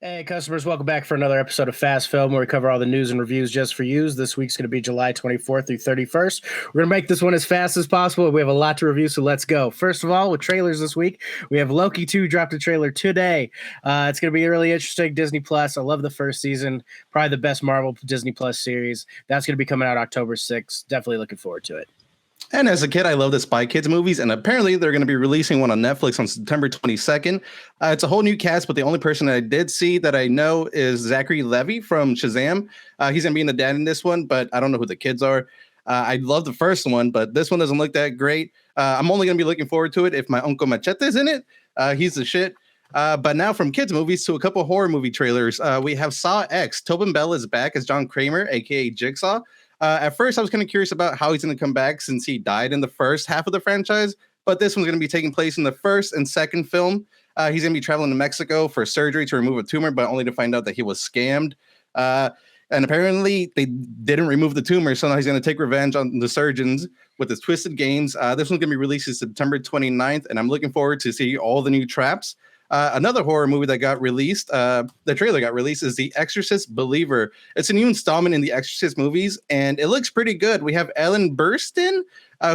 Hey, customers, welcome back for another episode of Fast Film, where we cover all the news and reviews just for you. This week's going to be July 24th through 31st. We're going to make this one as fast as possible. We have a lot to review, so let's go. First of all, with trailers this week, we have Loki 2 dropped a trailer today. It's going to be really interesting. Disney Plus. I love the first season. Probably the best Marvel Disney Plus series. That's going to be coming out October 6th. Definitely looking forward to it. And as a kid, I loved the Spy Kids movies, and apparently they're going to be releasing one on Netflix on September 22nd. It's a whole new cast, but the only person that I did see that I know is Zachary Levi from Shazam. He's going to be in the dad in this one, but I don't know who the kids are. I love the first one, but this one doesn't look that great. I'm only going to be looking forward to it if my Uncle Machete's in it. He's the shit. But now from kids movies to a couple horror movie trailers, we have Saw X. Tobin Bell is back as John Kramer, a.k.a. Jigsaw. At first, I was kind of curious about how he's going to come back since he died in the first half of the franchise, but this one's going to be taking place in the first and second film. He's going to be traveling to Mexico for surgery to remove a tumor, but only to find out that he was scammed. And apparently, they didn't remove the tumor, so now he's going to take revenge on the surgeons with his twisted games. This one's going to be released September 29th, and I'm looking forward to see all the new traps. Another horror movie that got released, the trailer got released, is The Exorcist Believer. It's a new installment in the Exorcist movies, and it looks pretty good. We have Ellen Burstyn,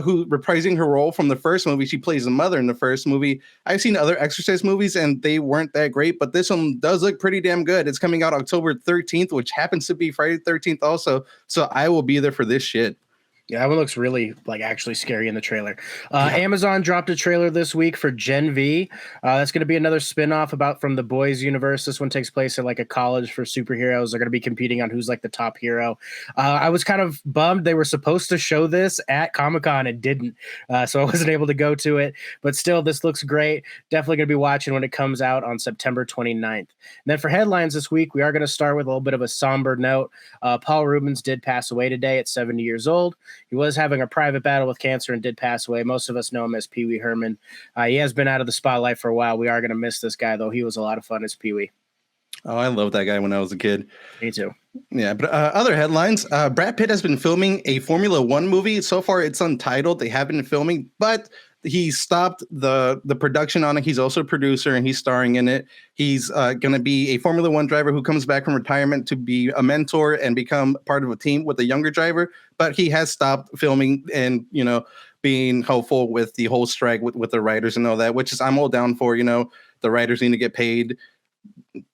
who reprising her role from the first movie. She plays the mother in the first movie. I've seen other Exorcist movies, and they weren't that great, but this one does look pretty damn good. It's coming out October 13th, which happens to be Friday the 13th also, so I will be there for this shit. Yeah, that one looks really actually scary in the trailer. Amazon dropped a trailer this week for Gen V. That's going to be another spinoff from the Boys universe. This one takes place at a college for superheroes. They're going to be competing on who's the top hero. I was kind of bummed they were supposed to show this at Comic-Con and didn't, so I wasn't able to go to it. But still, this looks great. Definitely going to be watching when it comes out on September 29th. And then for headlines this week, we are going to start with a little bit of a somber note. Paul Rubens did pass away today at 70 years old. He was having a private battle with cancer and did pass away. Most of us know him as Pee Wee Herman. He has been out of the spotlight for a while. We are going to miss this guy, though. He was a lot of fun as Pee Wee. Oh, I loved that guy when I was a kid. Me too. Yeah, but other headlines. Brad Pitt has been filming a Formula One movie. So far, it's untitled. They have been filming, but he stopped the production on it. He's also a producer, and he's starring in it. He's going to be a Formula One driver who comes back from retirement to be a mentor and become part of a team with a younger driver. But he has stopped filming and, being helpful with the whole strike with the writers and all that, which is I'm all down for. The writers need to get paid.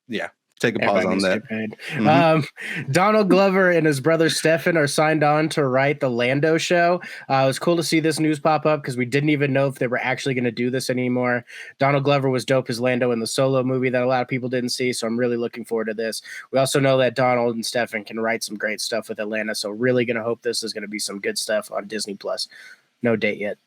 Yeah. Take a pause on that. Mm-hmm. Donald Glover and his brother Stefan are signed on to write the Lando show. It was cool to see this news pop up because we didn't even know if they were actually going to do this anymore. Donald Glover was dope as Lando in the Solo movie that a lot of people didn't see, so I'm really looking forward to this. We also know that Donald and Stefan can write some great stuff with Atlanta, so really going to hope this is going to be some good stuff on Disney Plus. No date yet.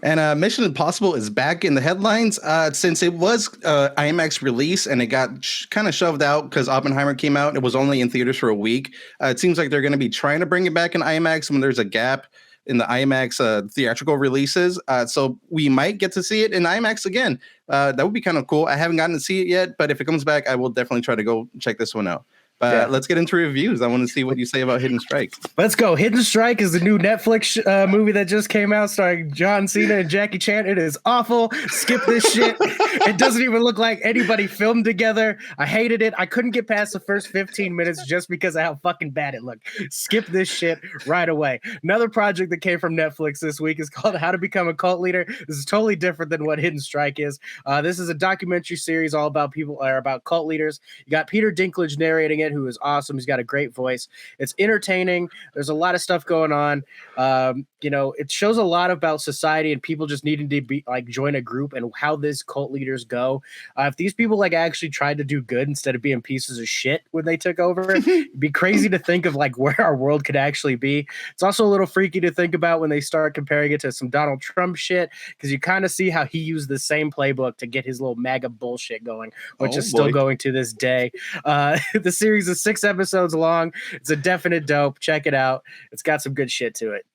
And Mission Impossible is back in the headlines since it was IMAX release and it got kind of shoved out because Oppenheimer came out. It was only in theaters for a week. It seems like they're going to be trying to bring it back in IMAX when there's a gap in the IMAX theatrical releases. So we might get to see it in IMAX again. That would be kind of cool. I haven't gotten to see it yet, but if it comes back, I will definitely try to go check this one out. Let's get into reviews. I want to see what you say about Hidden Strike. Let's go. Hidden Strike is the new Netflix movie that just came out starring John Cena and Jackie Chan. It is awful. Skip this shit. It doesn't even look like anybody filmed together. I hated it. I couldn't get past the first 15 minutes just because of how fucking bad it looked. Skip this shit right away. Another project that came from Netflix this week is called How to Become a Cult Leader. This is totally different than what Hidden Strike is. This is a documentary series all about about cult leaders. You got Peter Dinklage narrating it, who is awesome. He's got a great voice. It's entertaining. There's a lot of stuff going on. It shows a lot about society and people just needing to be join a group and how these cult leaders go. If these people actually tried to do good instead of being pieces of shit when they took over, it'd be crazy to think of where our world could actually be. It's also a little freaky to think about when they start comparing it to some Donald Trump shit, because you kind of see how he used the same playbook to get his little MAGA bullshit going, which is still going to this day. The series is 6 episodes long. It's a definite dope. Check it out. It's got some good shit to it.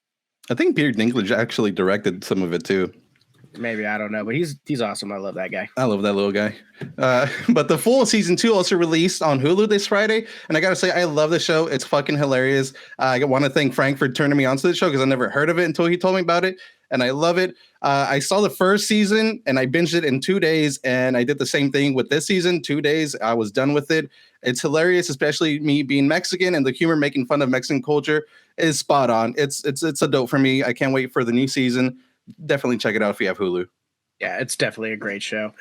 I think Peter Dinklage actually directed some of it too. Maybe, I don't know, but he's awesome. I love that guy. I love that little guy. But the full season 2 also released on Hulu this Friday, and I gotta say I love the show. It's fucking hilarious. I want to thank Frank for turning me onto the show because I never heard of it until he told me about it. and I love it. I saw the first season and I binged it in 2 days, and I did the same thing with this season. 2 days, I was done with it. It's hilarious, especially me being Mexican, and the humor making fun of Mexican culture is spot on. It's a dope for me. I can't wait for the new season. Definitely check it out if you have Hulu. Yeah, it's definitely a great show.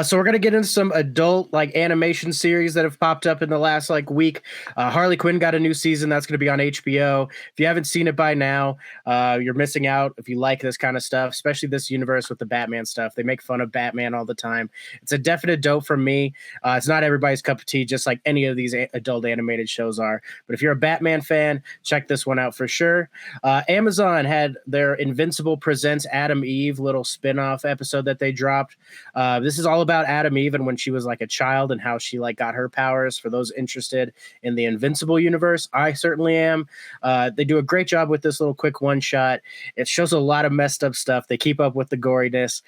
So we're gonna get into some adult like animation series that have popped up in the last like week. Harley Quinn got a new season that's gonna be on HBO. If you haven't seen it by now, you're missing out. If you like this kind of stuff, especially this universe with the Batman stuff, they make fun of Batman all the time. It's a definite dope from me. It's not everybody's cup of tea, just like any of these adult animated shows are. But if you're a Batman fan, check this one out for sure. Amazon had their Invincible Presents Adam Eve little spin-off episode that they dropped. This is all about Adam Eve and when she was like a child and how she like got her powers. For those interested in the Invincible universe, I certainly am. They do a great job with this little quick one shot. It shows a lot of messed up stuff. They keep up with the goriness.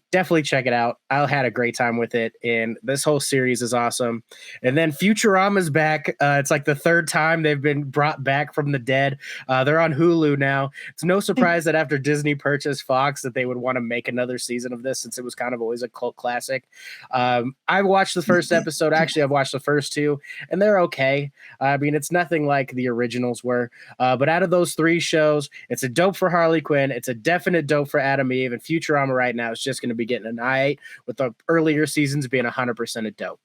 Definitely check it out. I had a great time with it, and this whole series is awesome. And then Futurama's back. It's like the third time they've been brought back from the dead. They're on Hulu now. It's no surprise that after Disney purchased Fox that they would want to make another season of this, since it was kind of always a cult classic. I watched the first episode. Actually, I've watched the first two, and they're okay. I mean, it's nothing like the originals were. But out of those three shows, it's a dope for Harley Quinn. It's a definite dope for Adam Eve. And Futurama right now is just going to be getting an I8, with the earlier seasons being 100% a dope.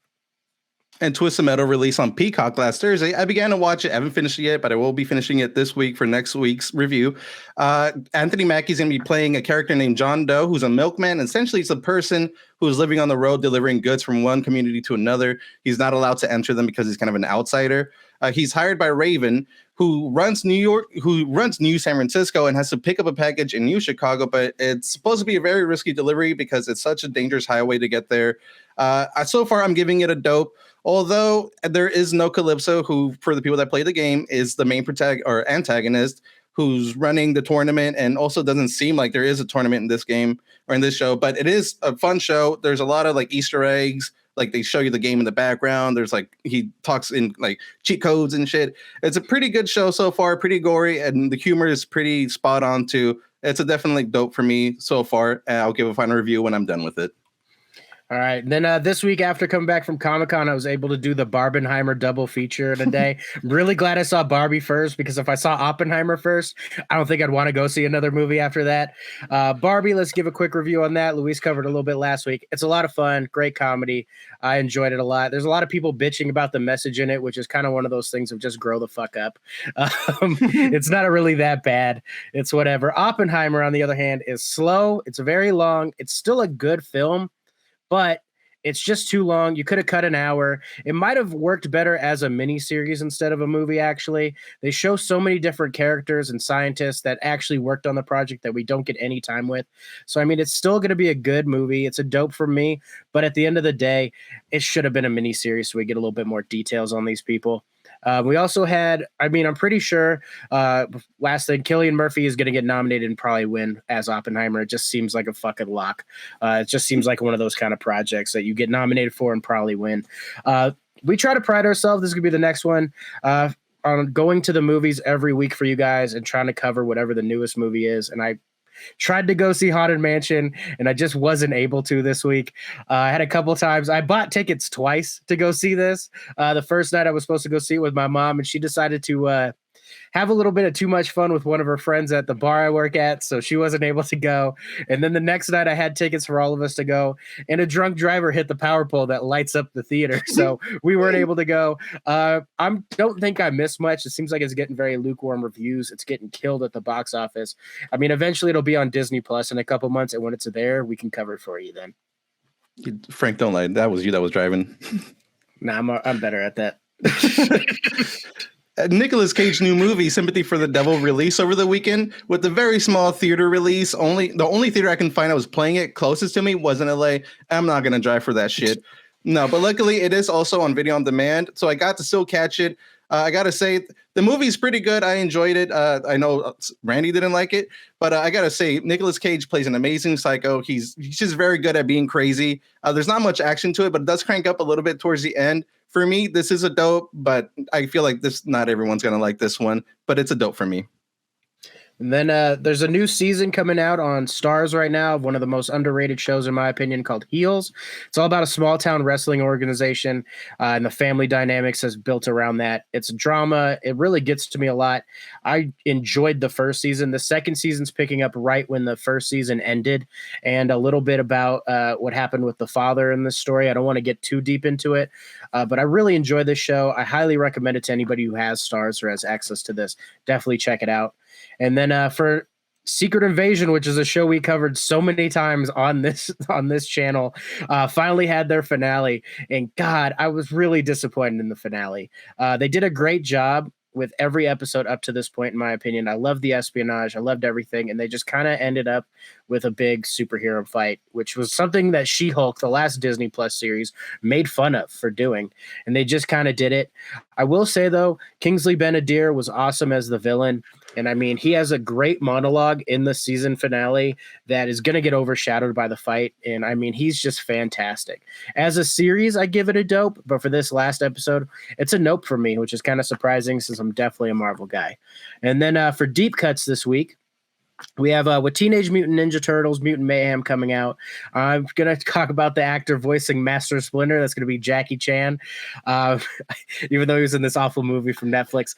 And Twisted Metal released on Peacock last Thursday. I began to watch it. I haven't finished it yet, but I will be finishing it this week for next week's review. Anthony Mackie's going to be playing a character named John Doe, who's a milkman. Essentially, it's a person who's living on the road delivering goods from one community to another. He's not allowed to enter them because he's kind of an outsider. He's hired by Raven, who runs New San Francisco, and has to pick up a package in New Chicago, but it's supposed to be a very risky delivery because it's such a dangerous highway to get there. So far, I'm giving it a dope. Although there is no Calypso, who, for the people that play the game, is the main antagonist, who's running the tournament, and also doesn't seem like there is a tournament in this game or in this show. But it is a fun show. There's a lot of like Easter eggs. Like they show you the game in the background. There's like he talks in like cheat codes and shit. It's a pretty good show so far, pretty gory, and the humor is pretty spot on too. It's a definitely dope for me so far. And I'll give a final review when I'm done with it. All right. And then this week, after coming back from Comic-Con, I was able to do the Barbenheimer double feature today. I'm really glad I saw Barbie first, because if I saw Oppenheimer first, I don't think I'd want to go see another movie after that. Barbie, let's give a quick review on that. Luis covered a little bit last week. It's a lot of fun. Great comedy. I enjoyed it a lot. There's a lot of people bitching about the message in it, which is kind of one of those things of just grow the fuck up. It's not really that bad. It's whatever. Oppenheimer, on the other hand, is slow. It's very long. It's still a good film, but it's just too long. You could have cut an hour. It might have worked better as a mini series instead of a movie, actually. They show so many different characters and scientists that actually worked on the project that we don't get any time with. So, I mean, it's still going to be a good movie. It's a dope for me. But at the end of the day, it should have been a mini series so we get a little bit more details on these people. We also had, I mean, I'm pretty sure last thing, Cillian Murphy is going to get nominated and probably win as Oppenheimer. It just seems like a fucking lock. It just seems like one of those kind of projects that you get nominated for and probably win. We try to pride ourselves. This is going to be the next one. On going to the movies every week for you guys and trying to cover whatever the newest movie is. And I tried to go see Haunted Mansion, and I just wasn't able to this week. I had a couple times. I bought tickets twice to go see this. The first night I was supposed to go see it with my mom, and she decided to have a little bit of too much fun with one of her friends at the bar I work at, so she wasn't able to go. And then the next night I had tickets for all of us to go, and a drunk driver hit the power pole that lights up the theater, so we weren't able to go. I don't think I missed much. It seems like it's getting very lukewarm reviews. It's getting killed at the box office. I mean, eventually it'll be on Disney Plus in a couple months, and when it's there, we can cover it for you then. Frank, don't lie. That was you that was driving. Nah, I'm better at that. Nicolas Cage new movie Sympathy for the Devil released over the weekend with a very small theater release. The only theater I can find that was playing it closest to me was in LA. I'm not gonna drive for that shit. No, but luckily it is also on video on demand, so I got to still catch it. I gotta say the movie's pretty good. I enjoyed it. I know Randy didn't like it, but I gotta say Nicolas Cage plays an amazing psycho. He's just very good at being crazy. There's not much action to it, but it does crank up a little bit towards the end. For me, this is a dope, but I feel like not everyone's gonna like this one, but it's a dope for me. And then there's a new season coming out on Stars right now of one of the most underrated shows, in my opinion, called Heels. It's all about a small town wrestling organization, and the family dynamics is built around that. It's a drama. It really gets to me a lot. I enjoyed the first season. The second season's picking up right when the first season ended, and a little bit about what happened with the father in this story. I don't want to get too deep into it, but I really enjoy this show. I highly recommend it to anybody who has Stars or has access to this. Definitely check it out. And then for Secret Invasion, which is a show we covered so many times on this channel, finally had their finale. And God, I was really disappointed in the finale. They did a great job with every episode up to this point, in my opinion. I loved the espionage. I loved everything. And they just kind of ended up with a big superhero fight, which was something that She-Hulk, the last Disney Plus series, made fun of for doing. And they just kind of did it. I will say, though, Kingsley Ben-Adir was awesome as the villain. And I mean, he has a great monologue in the season finale that is going to get overshadowed by the fight. And I mean, he's just fantastic. As a series, I give it a dope. But for this last episode, it's a nope for me, which is kind of surprising since I'm definitely a Marvel guy. And then for deep cuts this week, we have with Teenage Mutant Ninja Turtles Mutant Mayhem coming out. I'm going to talk about the actor voicing Master Splinter. That's going to be Jackie Chan, even though he was in this awful movie from Netflix.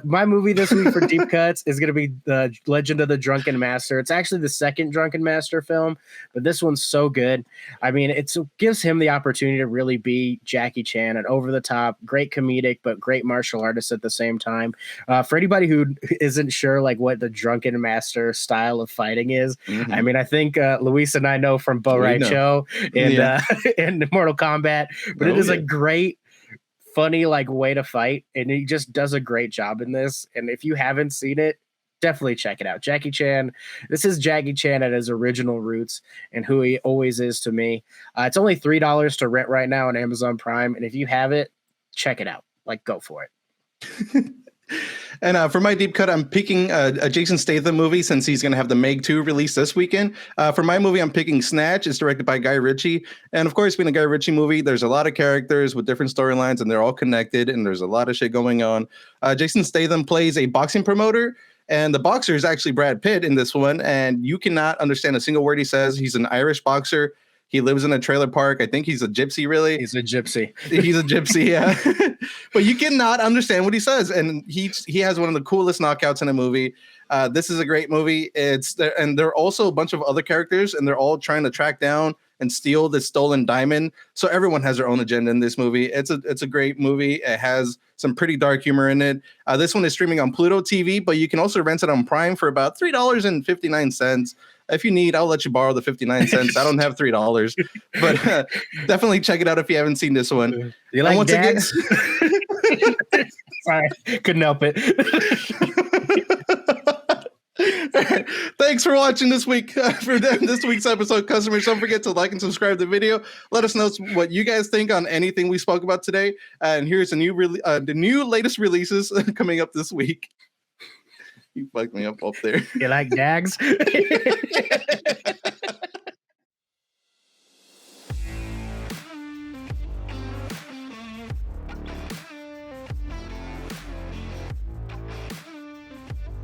My movie this week for Deep Cuts is going to be The Legend of the Drunken Master. It's actually the second Drunken Master film, but this one's so good. I mean, it gives him the opportunity to really be Jackie Chan, and over the top, great comedic, but great martial artist at the same time. For anybody who isn't sure like what the Drunken Master style of fighting is, I mean, I think Luis and I know from Bo Raicho and Mortal Kombat, but it is a great, funny like way to fight, and he just does a great job in this. And if you haven't seen it, definitely check it out. Jackie Chan. This is Jackie Chan at his original roots and who he always is to me. It's only $3 to rent right now on Amazon Prime, and if you have it, check it out. Like, go for it. And for my deep cut, I'm picking a Jason Statham movie since he's going to have the Meg 2 release this weekend. For my movie, I'm picking Snatch. It's directed by Guy Ritchie. And of course, being a Guy Ritchie movie, there's a lot of characters with different storylines, and they're all connected, and there's a lot of shit going on. Jason Statham plays a boxing promoter, and the boxer is actually Brad Pitt in this one, and you cannot understand a single word he says. He's an Irish boxer. He lives in a trailer park. I think he's a gypsy, really. He's a gypsy. He's a gypsy, yeah. But you cannot understand what he says. And he has one of the coolest knockouts in a movie. This is a great movie. And there are also a bunch of other characters, and they're all trying to track down and steal this stolen diamond. So everyone has their own agenda in this movie. It's a great movie. It has some pretty dark humor in it. This one is streaming on Pluto TV, but you can also rent it on Prime for about $3.59. If you need, I'll let you borrow the 59 cents. I don't have $3, but definitely check it out if you haven't seen this one. You like dads? Sorry, couldn't help it. Thanks for watching this week. For this week's episode, customers, don't forget to like and subscribe to the video. Let us know what you guys think on anything we spoke about today. And here's the new latest releases coming up this week. You fucked me up there. You like dags?